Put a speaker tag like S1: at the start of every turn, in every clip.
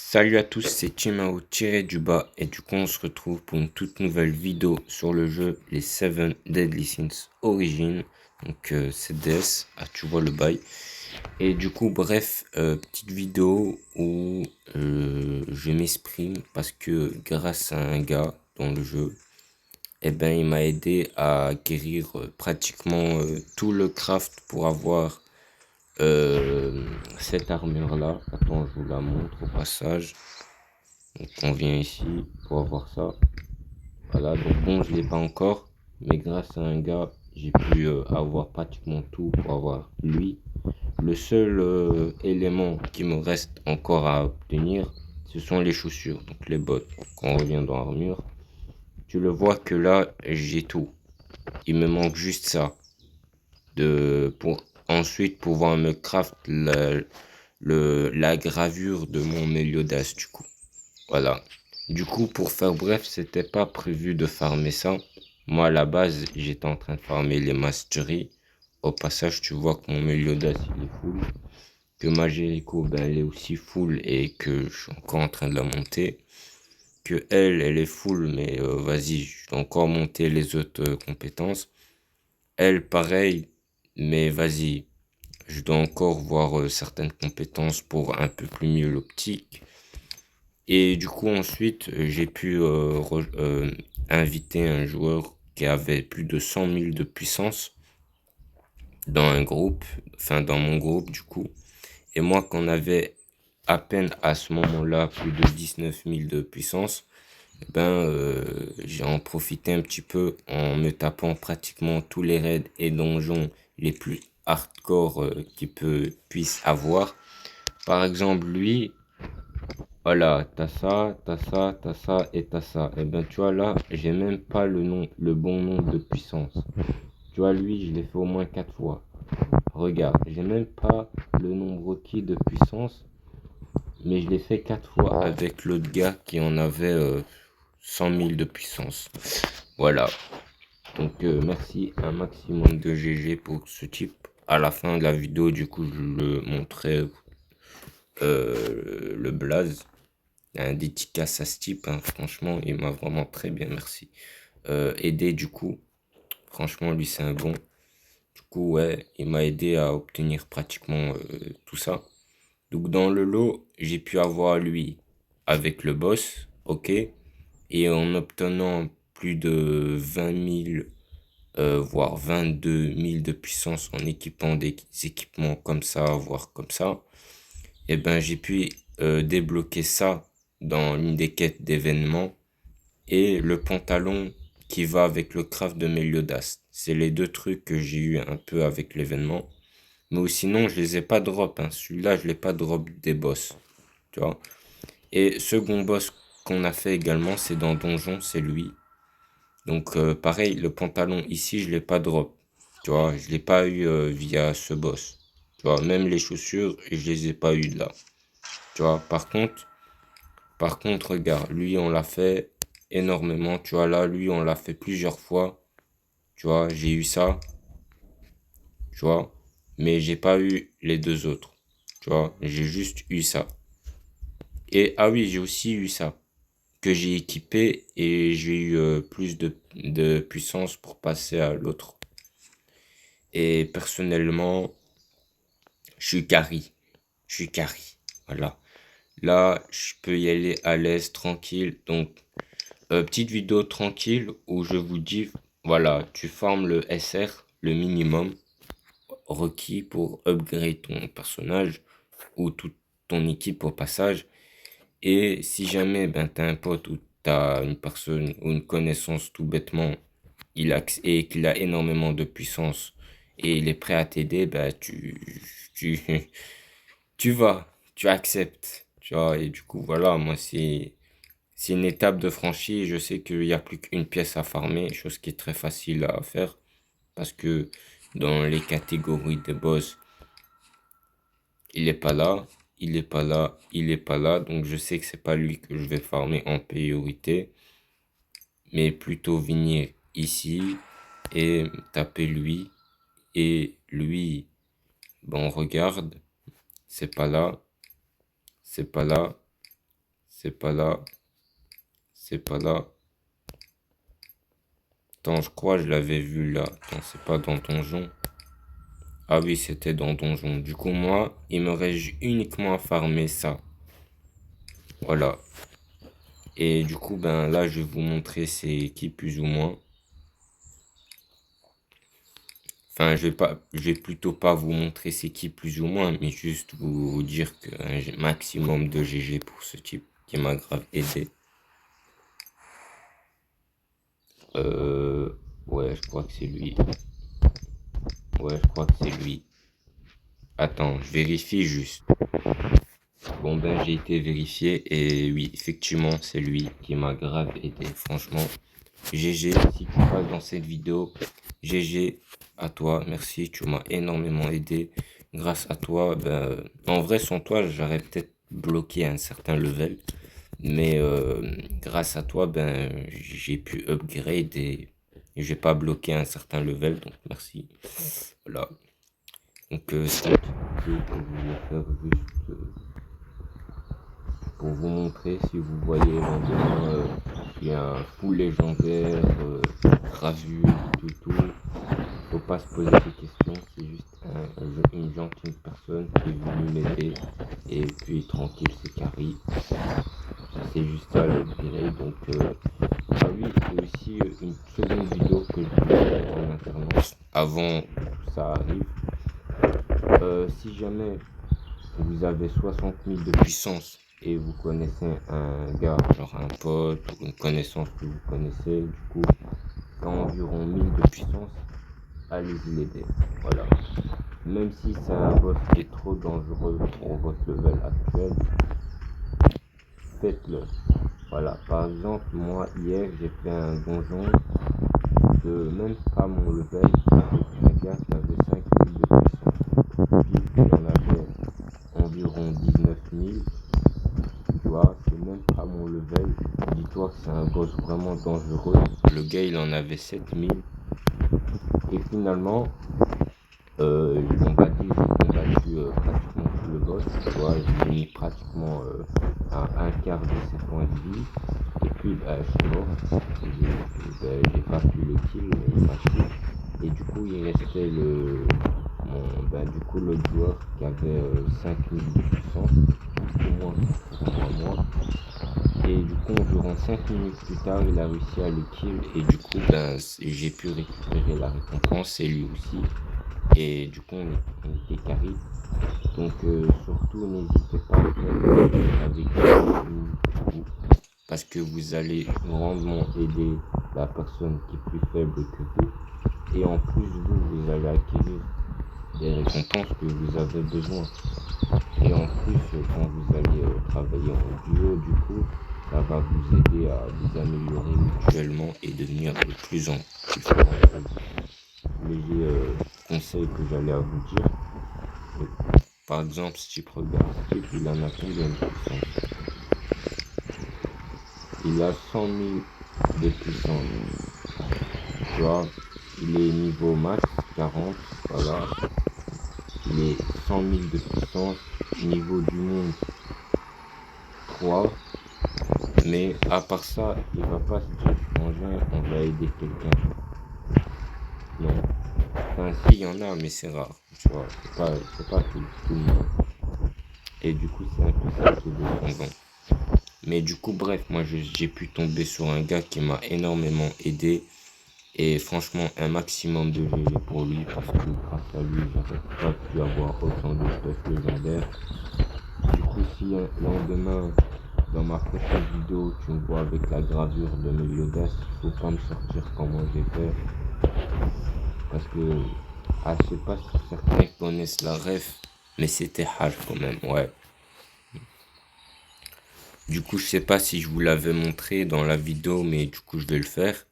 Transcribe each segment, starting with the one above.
S1: Salut à tous, c'est Timao tiré du bas et du coup on se retrouve pour une toute nouvelle vidéo sur le jeu les 7 Deadly Sins Origin, donc CDS, tu vois le bail. Et du coup bref, petite vidéo où je m'exprime parce que grâce à un gars dans le jeu, il m'a aidé à guérir pratiquement tout le craft pour avoir cette armure là. Attends, je vous la montre au passage. Donc on vient ici pour avoir ça. Voilà, donc bon, je l'ai pas encore, mais grâce à un gars, j'ai pu avoir pratiquement tout pour avoir lui. Le seul élément qui me reste encore à obtenir, ce sont les chaussures, donc les bottes. Quand on revient dans l'armure, tu le vois que là, j'ai tout. Il me manque juste ça pour ensuite pouvoir me craft la gravure de mon Meliodas du coup. Voilà. Du coup, pour faire bref, c'était pas prévu de farmer ça. Moi, à la base, j'étais en train de farmer les masteries. Au passage, tu vois que mon Meliodas, il est full. Que ma Jericho, elle est aussi full et que je suis encore en train de la monter. Que elle est full, mais vas-y, je dois encore monter les autres compétences. Elle, pareil, mais vas-y, je dois encore voir certaines compétences pour un peu plus mieux l'optique. Et du coup, ensuite, j'ai pu inviter un joueur qui avait plus de 100 000 de puissance dans un groupe, enfin dans mon groupe du coup. Et moi, qu'on avait à peine à ce moment-là plus de 19 000 de puissance, j'ai en profité un petit peu en me tapant pratiquement tous les raids et donjons les plus hardcore puisse avoir. Par exemple, lui, voilà, t'as ça et t'as ça. Et ben, tu vois, là, j'ai même pas le bon nombre de puissance. Tu vois, lui, je l'ai fait au moins 4 fois. Regarde, j'ai même pas le nombre requis de puissance, mais je l'ai fait 4 fois avec l'autre gars qui en avait 100 000 de puissance. Voilà. Donc, merci un maximum de GG pour ce type. À la fin de la vidéo, du coup, je le montrais le blaze. Un dédicace à ce type, hein. Franchement, il m'a vraiment très bien, merci. Aidé du coup, franchement, lui c'est un bon. Du coup, ouais, il m'a aidé à obtenir pratiquement tout ça. Donc dans le lot, j'ai pu avoir lui avec le boss, ok, et en obtenant plus de 20 000, voire 22 000 de puissance en équipant des équipements comme ça, voire comme ça, et ben j'ai pu débloquer ça dans une des quêtes d'événements et le pantalon qui va avec le craft de Meliodas. C'est les deux trucs que j'ai eu un peu avec l'événement. Mais sinon, je les ai pas drop, hein. Celui-là, je l'ai pas drop des boss. Tu vois. Et second boss qu'on a fait également, c'est dans Donjon, c'est lui. Donc pareil, le pantalon ici, je l'ai pas drop. Tu vois, je l'ai pas eu via ce boss. Tu vois, même les chaussures, je les ai pas eu de là. Tu vois, par contre, regarde, lui, on l'a fait énormément. Tu vois, là, lui, on l'a fait plusieurs fois. Tu vois, j'ai eu ça. Tu vois, mais j'ai pas eu les deux autres. Tu vois, j'ai juste eu ça. Et, ah oui, j'ai aussi eu ça. Que j'ai équipé et j'ai eu plus de puissance pour passer à l'autre. Et personnellement, je suis carry. Je suis carry. Voilà. Là, je peux y aller à l'aise, tranquille. Donc, petite vidéo tranquille où je vous dis, voilà, tu formes le SR, le minimum requis pour upgrade ton personnage ou toute ton équipe au passage. Et si jamais t'as un pote ou t'as une personne ou une connaissance tout bêtement et qu'il a énormément de puissance et il est prêt à t'aider, tu, tu acceptes. Tu vois, et du coup, voilà, moi, c'est une étape de franchie. Je sais qu'il n'y a plus qu'une pièce à farmer, chose qui est très facile à faire parce que dans les catégories de boss, il est pas là, il est pas là, il est pas là. Donc je sais que c'est pas lui que je vais farmer en priorité, mais plutôt venir ici et taper lui. Et lui, bon, regarde, c'est pas là, c'est pas là. C'est pas là. C'est pas là. Attends, je crois que je l'avais vu là. Attends, c'est pas dans Donjon. Ah oui, c'était dans Donjon. Du coup, moi, il me reste uniquement à farmer ça. Voilà. Et du coup, ben là, je vais vous montrer c'est qui plus ou moins. Enfin, je vais plutôt pas vous montrer c'est qui plus ou moins, mais juste vous dire qu'un maximum de GG pour ce type qui m'a grave aidé. Euh, ouais, je crois que c'est lui. Ouais, je crois que c'est lui. Attends, je vérifie juste. Bon ben, j'ai été vérifié et oui, effectivement, c'est lui qui m'a grave aidé. Franchement, GG, si tu passes dans cette vidéo, GG à toi, merci, tu m'as énormément aidé. Grâce à toi, ben, en vrai, sans toi, j'aurais peut-être bloqué un certain level. Mais grâce à toi, ben, j'ai pu upgrade et j'ai pas bloqué un certain level, donc merci. Voilà. Donc c'est une petite vidéo que je voulais faire juste pour vous montrer. Si vous voyez le lendemain, il y a un full légendaire, gravure, tout. Faut pas se poser des questions, c'est juste une gentille personne qui est venue m'aider. Et puis tranquille, c'est carré. C'est juste ça l'upgrade. Donc, ah oui, c'est aussi une seconde vidéo que je voulais faire en alternance avant que tout ça arrive. Si jamais vous avez 60 000 de puissance et vous connaissez un gars, genre un pote ou une connaissance que vous connaissez, du coup, qui a environ 1000 de puissance, allez-y l'aider. Voilà. Même si c'est un boss qui est trop dangereux pour votre level actuel, faites-le. Voilà. Par exemple, moi, hier, j'ai fait un donjon de même pas mon level avec un gars qui avait 5000 de puissance. Lui, il en avait environ 19 000. Tu vois, c'est même pas mon level. Dis-toi que c'est un boss vraiment dangereux. Le gars, il en avait 7000. Et finalement, on va dire, j'ai combattu pratiquement tout le boss. Tu vois, j'ai mis pratiquement à un quart de ses points de vie. Et puis, bah, je suis mort. J'ai pas pu le kill, mais il m'a tué. Et du coup, il restait du coup, l'autre joueur qui avait 5000 de puissance, au moins moi. Et du coup, environ 5 minutes plus tard, il a réussi à le kill. Et du coup, ben, j'ai pu récupérer la récompense et lui aussi. Et du coup, on était carré. Donc, surtout, n'hésitez pas à faire avec vous. Parce que vous allez grandement aider la personne qui est plus faible que vous. Et en plus, vous allez acquérir des récompenses que vous avez besoin. Et en plus, quand vous allez travailler en duo, du coup, ça va vous aider à vous améliorer mutuellement et devenir de plus en plus fort entre vous. Léger conseil que j'allais à vous dire. Par exemple, si tu regardes Skip, il en a combien de puissance? Il a 100 000 de puissance. Tu vois, il est niveau max 40, voilà. Il est 100 000 de puissance, niveau du monde 3. Mais à part ça, il va pas se dire on va aider quelqu'un. Non. Enfin, si, il y en a, mais c'est rare. Tu vois, c'est pas tout le monde. Et du coup, c'est un peu ça qui est défendant. Mais du coup, bref, moi j'ai pu tomber sur un gars qui m'a énormément aidé. Et franchement, un maximum de GG pour lui. Parce que grâce à lui, j'aurais pas pu avoir autant de stuff légendaires. Du coup, si lendemain, dans ma prochaine vidéo, tu me vois avec la gravure de Meliodas, il faut pas me sortir comment j'ai fait. Parce que, je sais pas si certains connaissent la ref, mais c'était hard quand même, ouais. Du coup, je sais pas si je vous l'avais montré dans la vidéo, mais du coup, je vais le faire.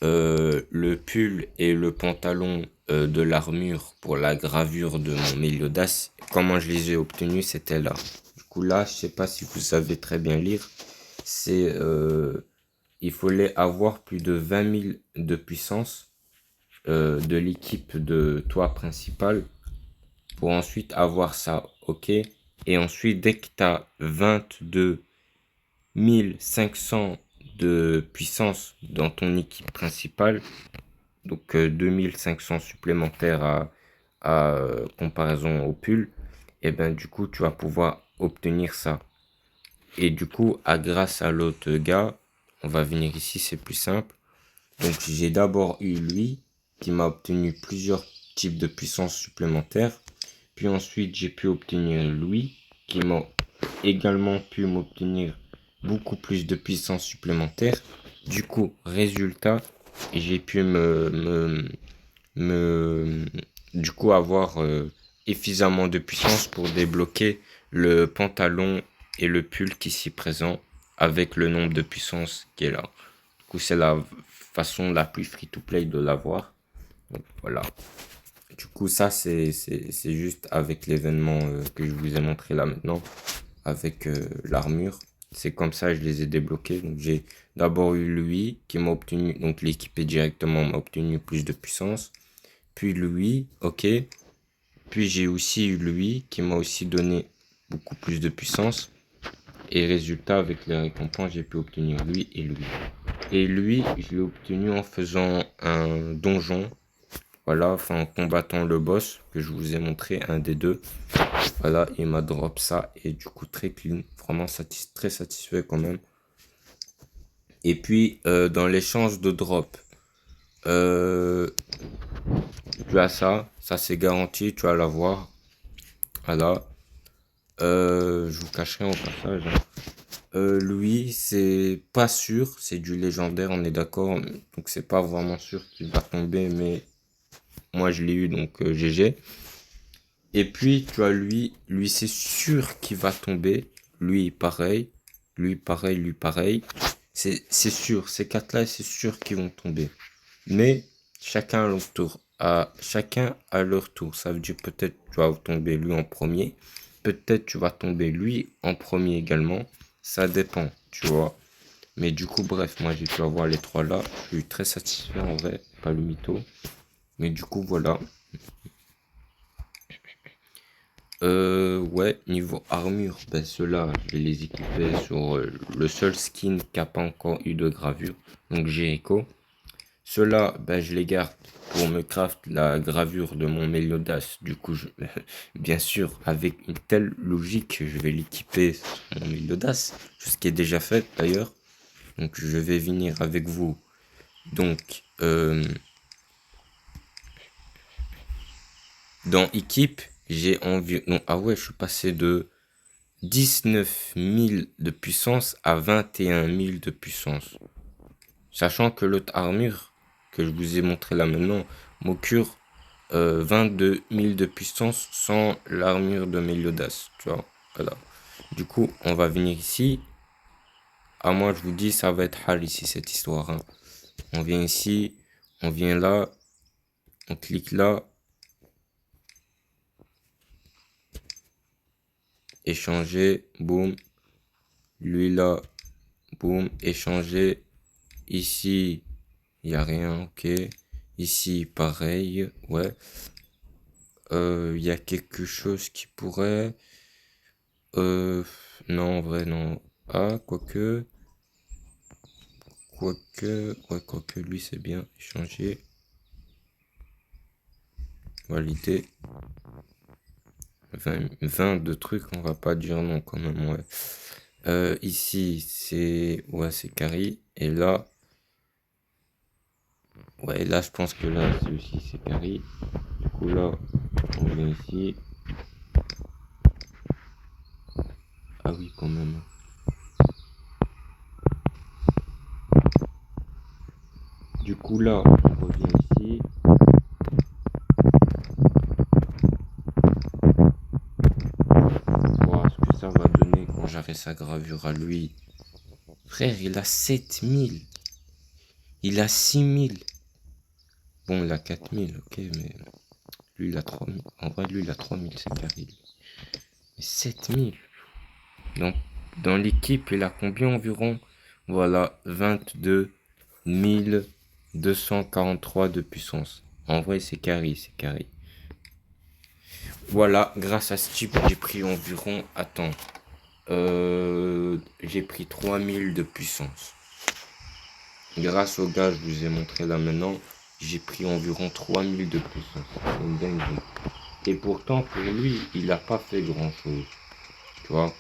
S1: Le pull et le pantalon de l'armure pour la gravure de mon Meliodas, comment je les ai obtenus, c'était là. Du coup, là, je sais pas si vous savez très bien lire. C'est il fallait avoir plus de 20 000 de puissance de l'équipe de toi principal pour ensuite avoir ça, ok? Et ensuite, dès que tu as 22 1500 de puissance dans ton équipe principale, donc 2500 supplémentaires à comparaison au pull, et ben du coup tu vas pouvoir obtenir ça. Et du coup, grâce à l'autre gars, on va venir ici, c'est plus simple. Donc j'ai d'abord eu lui qui m'a obtenu plusieurs types de puissance supplémentaires. Puis ensuite j'ai pu obtenir lui qui m'a également pu m'obtenir beaucoup plus de puissance supplémentaire. Du coup, résultat, j'ai pu me du coup avoir suffisamment de puissance pour débloquer le pantalon et le pull qui s'y présent avec le nombre de puissance qui est là. Du coup, c'est la façon la plus free-to-play de l'avoir. Donc, voilà. Du coup, ça, c'est juste avec l'événement que je vous ai montré là maintenant, avec l'armure. C'est comme ça je les ai débloqués. Donc, j'ai d'abord eu lui qui m'a obtenu, donc l'équipé directement m'a obtenu plus de puissance. Puis lui, ok. Puis j'ai aussi eu lui qui m'a aussi donné beaucoup plus de puissance. Et résultat, avec les récompenses, j'ai pu obtenir lui et lui. Et lui, je l'ai obtenu en faisant un donjon. Voilà, enfin en combattant le boss que je vous ai montré, un des deux. Voilà, il m'a drop ça et du coup très clean. Vraiment très satisfait quand même. Et puis dans l'échange de drop, tu as ça c'est garanti, tu vas l'avoir. Voilà. Je vous cacherai au passage, hein. Lui, c'est pas sûr, c'est du légendaire, on est d'accord. Donc c'est pas vraiment sûr qu'il va tomber, mais moi je l'ai eu, donc GG. Et puis tu as lui c'est sûr qu'il va tomber. Lui pareil, lui pareil, lui pareil. C'est sûr, ces quatre-là, c'est sûr qu'ils vont tomber. Mais chacun à leur tour. Chacun à leur tour. Ça veut dire peut-être tu vas tomber lui en premier. Peut-être tu vas tomber lui en premier également. Ça dépend, tu vois. Mais du coup, bref, moi j'ai pu avoir les trois là. Je suis très satisfait en vrai, pas le mytho. Mais du coup, voilà. Ouais, niveau armure, ben ceux-là, je vais les équiper sur le seul skin qui n'a pas encore eu de gravure. Donc Jericho. Ceux-là, ben, je les garde pour me craft la gravure de mon Meliodas. Du coup, bien sûr, avec une telle logique, je vais l'équiper sur mon Meliodas. Ce qui est déjà fait d'ailleurs. Donc, je vais venir avec vous. Donc, dans équipe, j'ai envie. Non, ah ouais, je suis passé de 19 000 de puissance à 21 000 de puissance. Sachant que l'autre armure que je vous ai montré là maintenant m'occure 22 000 de puissance sans l'armure de Meliodas, tu vois. Voilà. Du coup, on va venir ici. À moi, je vous dis, ça va être hard ici, cette histoire, hein. On vient ici, on vient là, on clique là. Échanger, boum. Lui là, boum, échanger. Ici, il n'y a rien, ok. Ici, pareil, ouais. Il y a quelque chose qui pourrait... non, en vrai, non. Ah, quoique... Ouais, quoique, lui, c'est bien. Échanger. Valider. 20 de trucs, on va pas dire non, quand même, ouais. Ici, c'est... Ouais, c'est carré. Et là... Ouais, là, je pense que là, c'est aussi, c'est carré. Du coup, là, on vient ici. Ah oui, quand même. Du coup, là, on revient ici. Voir ce que ça va donner quand j'aurai sa gravure à lui. Frère, il a 7000. Il a 6000. Bon, il a 4000, ok, mais lui, il a 3000. En vrai, lui, il a 3000, c'est carré. Mais 7000. Donc, dans l'équipe, il a combien environ? Voilà, 22 243 de puissance. En vrai, c'est carré, c'est carré. Voilà, grâce à ce type, j'ai pris environ, attends, j'ai pris 3000 de puissance. Grâce au gars, je vous ai montré là maintenant, j'ai pris environ 3000 de puissance. C'est une dinguerie. Et pourtant, pour lui, il n'a pas fait grand chose. Tu vois,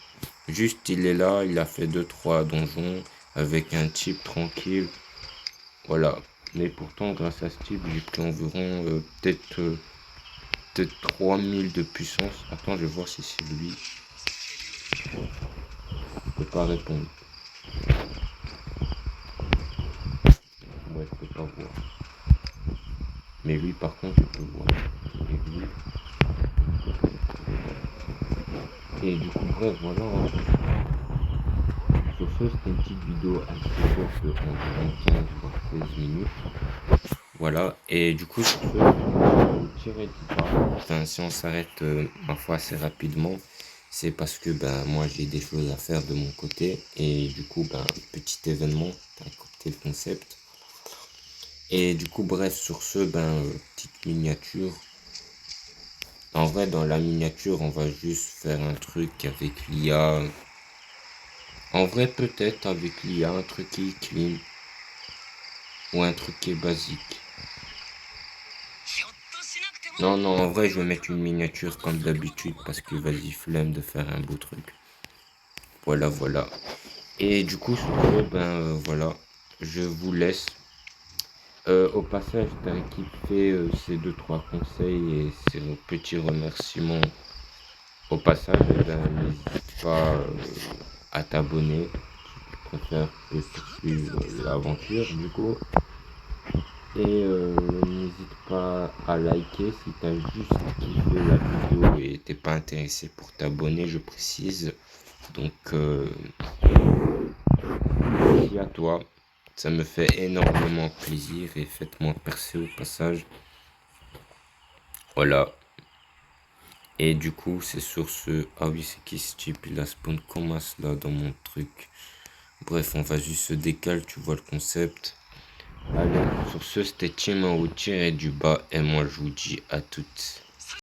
S1: juste il est là, il a fait 2-3 donjons avec un type tranquille. Voilà. Mais pourtant, grâce à ce type, j'ai pris environ peut-être 3000 de puissance. Attends, je vais voir si c'est lui. Je peux pas répondre. Ouais, je peux pas voir. Mais lui, par contre, je peux voir. Et lui. Et du coup, bref, voilà. Sur ce, c'était une petite vidéo assez courte de environ 15 voire 16 minutes. Voilà. Et du coup, sur ce, ne tirez pas. Enfin, si on s'arrête, ma foi, assez rapidement, c'est parce que ben moi j'ai des choses à faire de mon côté. Et du coup, ben, petit événement, t'as capté le concept. Et du coup, bref, sur ce, ben, petite miniature. En vrai, dans la miniature, on va juste faire un truc avec l'IA. En vrai, peut-être avec l'IA, un truc qui est clean. Ou un truc qui est basique. Non, non, en vrai, je vais mettre une miniature comme d'habitude parce que vas-y, flemme de faire un beau truc. Voilà, voilà. Et du coup, sur ce, ben, voilà, je vous laisse. Au passage, t'as kiffé ces 2-3 conseils et ces petits remerciements. Au passage, eh ben, n'hésite pas à t'abonner. Si tu préfères poursuivre l'aventure, du coup. Et n'hésite pas à liker si t'as juste kiffé la vidéo et t'es pas intéressé pour t'abonner, je précise. Donc, merci à toi. Ça me fait énormément plaisir et faites-moi percer au passage. Voilà. Et du coup, c'est sur ce. Ah oui, c'est qui ce type? Il a spawn comme as là dans mon truc. Bref, on va juste se décaler, tu vois le concept. Allez, sur ce, c'était Team en haut tiré du bas. Et moi, je vous dis à toutes.